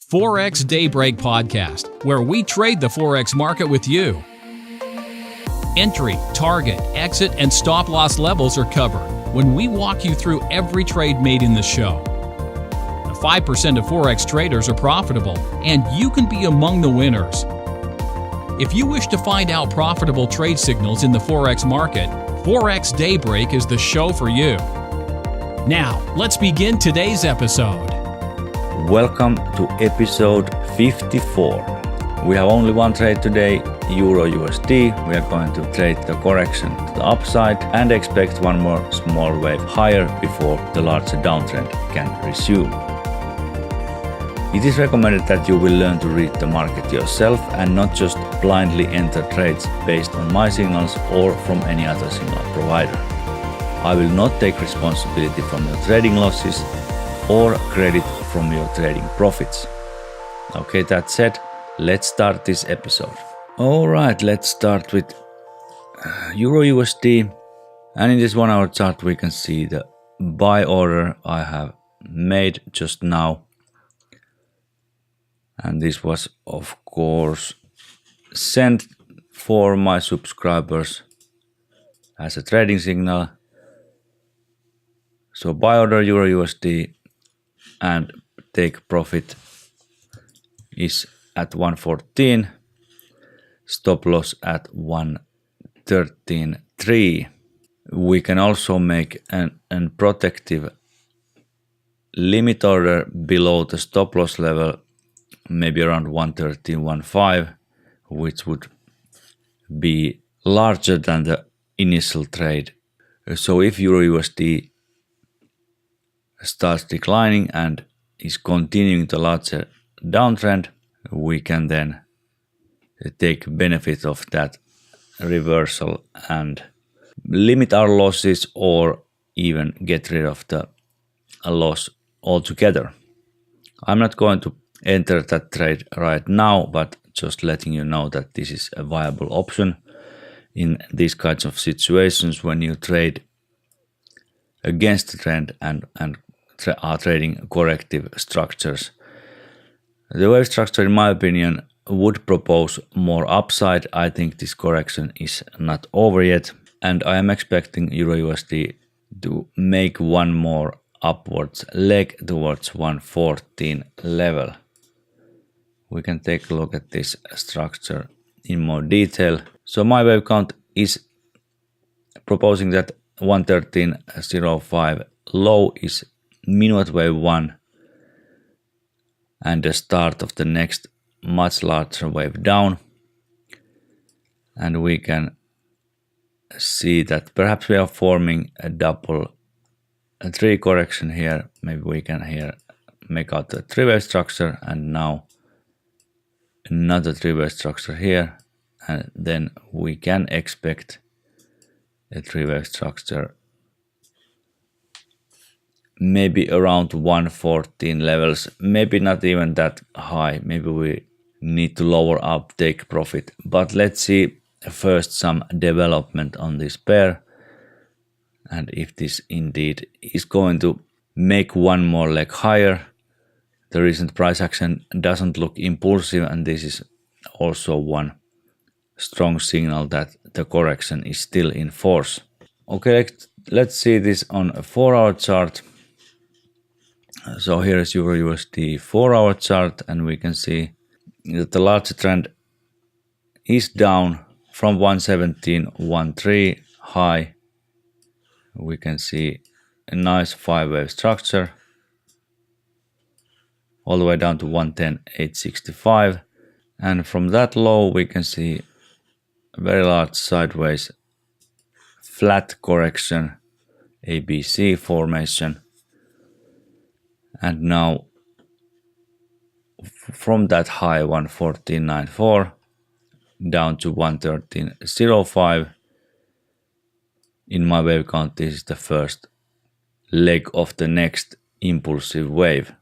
Forex Daybreak podcast, where we trade the Forex market with you. Entry, target, exit, and stop loss levels are covered when we walk you through every trade made in the show. 5% of Forex traders are profitable, and you can be among the winners. If you wish to find out profitable trade signals in the Forex market, Forex Daybreak is the show for you. Now, let's begin today's episode. Welcome to episode 54. We have only one trade today, EURUSD. We are going to trade the correction to the upside and expect one more small wave higher before the larger downtrend can resume. It is recommended that you will learn to read the market yourself and not just blindly enter trades based on my signals or from any other signal provider. I will not take responsibility from your trading losses or credit from your trading profits. Okay, that said, let's start this episode. Alright, let's start with EURUSD. And in this 1 hour chart we can see the buy order I have made just now. And this was of course sent for my subscribers as a trading signal. So buy order EURUSD and take profit is at 114, stop loss at 113.3. We can also make an protective limit order below the stop loss level, maybe around 113.15, which would be larger than the initial trade. So if EURUSD starts declining and is continuing the larger downtrend, we can then take benefit of that reversal and limit our losses or even get rid of the loss altogether. I'm not going to enter that trade right now, but just letting you know that this is a viable option in these kinds of situations when you trade against the trend and are trading corrective structures. The wave structure, in my opinion, would propose more upside. I think this correction is not over yet, and I am expecting EURUSD to make one more upwards leg towards 114 level. We can take a look at this structure in more detail. So my wave count is proposing that 113.05 low is minute wave 1 and the start of the next much larger wave down, and we can see that perhaps we are forming a double tree correction here. Maybe we can here make out the three-wave structure and now another three-wave structure here, and then we can expect a three-wave structure maybe around 114 levels, maybe not even that high. Maybe we need to lower our take profit, but let's see first some development on this pair, and if this indeed is going to make one more leg higher. The recent price action doesn't look impulsive, and this is also one strong signal that the correction is still in force. Okay, let's see this on a 4 hour chart. So here is EURUSD 4 hour chart, and we can see that the larger trend is down from 117.13 high. We can see a nice 5-wave structure all the way down to 110.865, and from that low we can see a very large sideways flat correction, ABC formation. And now from that high 114.94 down to 113.05. In my wave count, this is the first leg of the next impulsive wave.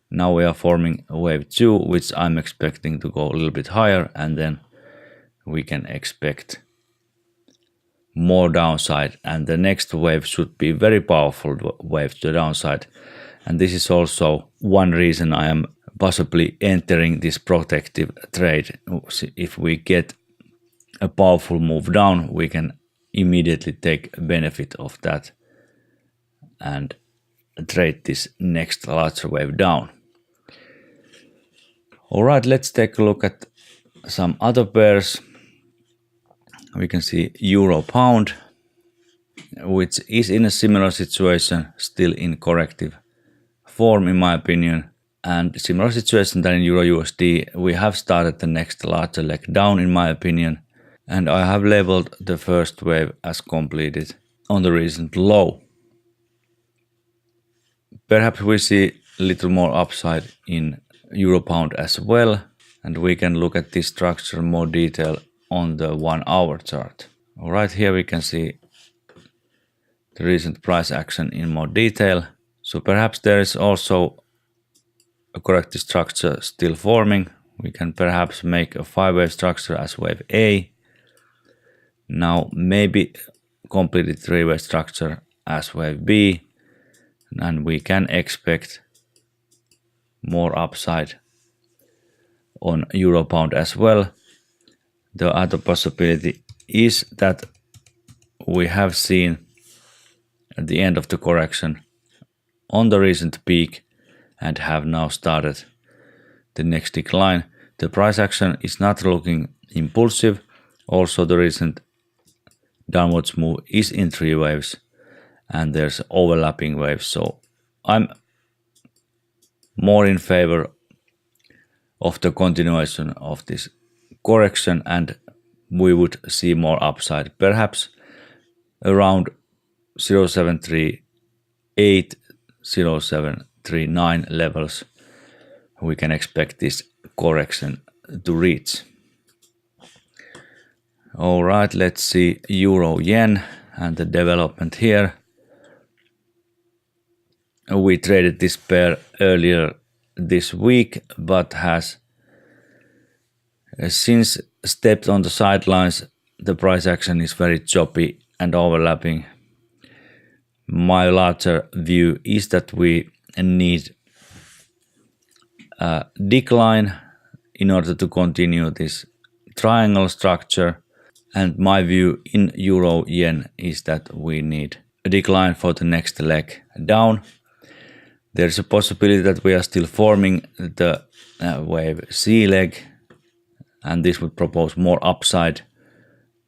Now we are forming a wave 2, which I'm expecting to go a little bit higher, and then we can expect more downside, and the next wave should be very powerful wave to the downside. And this is also one reason I am possibly entering this protective trade. If we get a powerful move down, we can immediately take benefit of that and trade this next larger wave down. All right, let's take a look at some other pairs. We can see Euro Pound, which is in a similar situation, still in corrective form in my opinion, and similar situation than in Euro USD. We have started the next larger leg down in my opinion, and I have labeled the first wave as completed on the recent low. Perhaps we see a little more upside in Euro Pound as well, and we can look at this structure in more detail on the 1 hour chart. All right, here we can see the recent price action in more detail. So perhaps there is also a corrective structure still forming. We can perhaps make a 5-wave structure as wave A. Now maybe completed 3-wave structure as wave B, and we can expect more upside on Euro Pound as well. The other possibility is that we have seen at the end of the correction on the recent peak and have now started the next decline. The price action is not looking impulsive. Also the recent downwards move is in 3 waves and there's overlapping waves. So I'm more in favor of the continuation of this correction, and we would see more upside, perhaps around 0738, 0739 levels. We can expect this correction to reach. All right, let's see Euro Yen and the development here. We traded this pair earlier this week, but has since stepped on the sidelines. The price action is very choppy and overlapping. My larger view is that we need a decline in order to continue this triangle structure, and my view in Euro Yen is that we need a decline for the next leg down. There's a possibility that we are still forming the wave C leg, and this would propose more upside.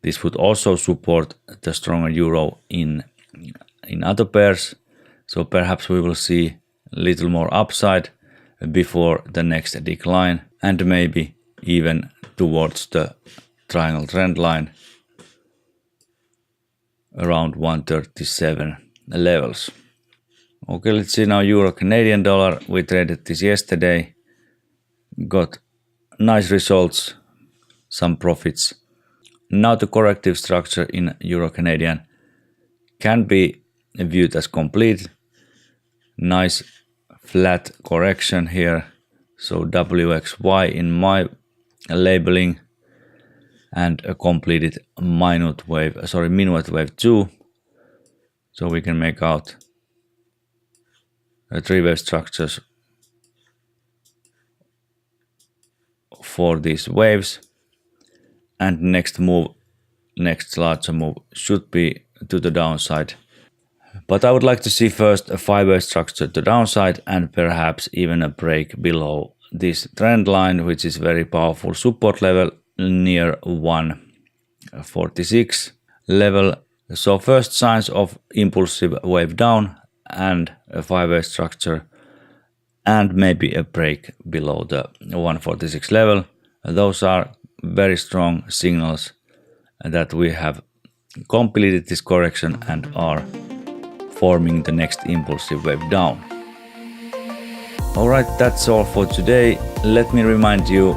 This would also support the stronger euro in other pairs, so perhaps we will see a little more upside before the next decline, and maybe even towards the triangle trend line around 137 levels. Okay, let's see now Euro Canadian dollar. We traded this yesterday, got nice results, some profits. Now the corrective structure in Euro Canadian can be viewed as complete. Nice flat correction here, so WXY in my labeling, and a completed minute wave 2. So we can make out 3-wave structures for these waves, and next larger move should be to the downside. But I would like to see first a 5-wave structure to the downside, and perhaps even a break below this trend line, which is very powerful support level near 146 level. So first signs of impulsive wave down and a 5-wave structure, and maybe a break below the 146 level. Those are very strong signals that we have completed this correction and are forming the next impulsive wave down. Alright, that's all for today. Let me remind you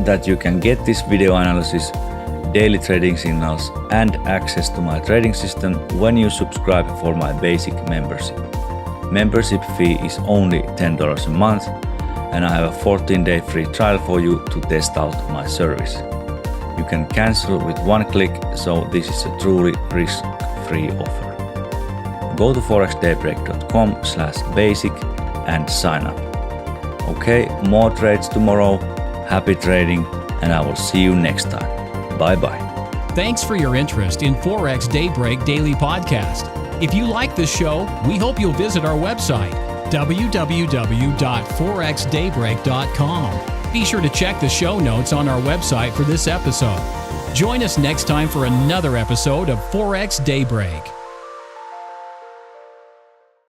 that you can get this video analysis, daily trading signals, and access to my trading system when you subscribe for my basic membership. Membership fee is only $10 a month, and I have a 14-day free trial for you to test out my service. You can cancel with one click, so this is a truly risk-free offer. Go to ForexDayBreak.com/basic and sign up. Okay, more trades tomorrow. Happy trading, and I will see you next time. Bye-bye. Thanks for your interest in Forex Daybreak Daily Podcast. If you like this show, we hope you'll visit our website, www.forexdaybreak.com. Be sure to check the show notes on our website for this episode. Join us next time for another episode of Forex Daybreak.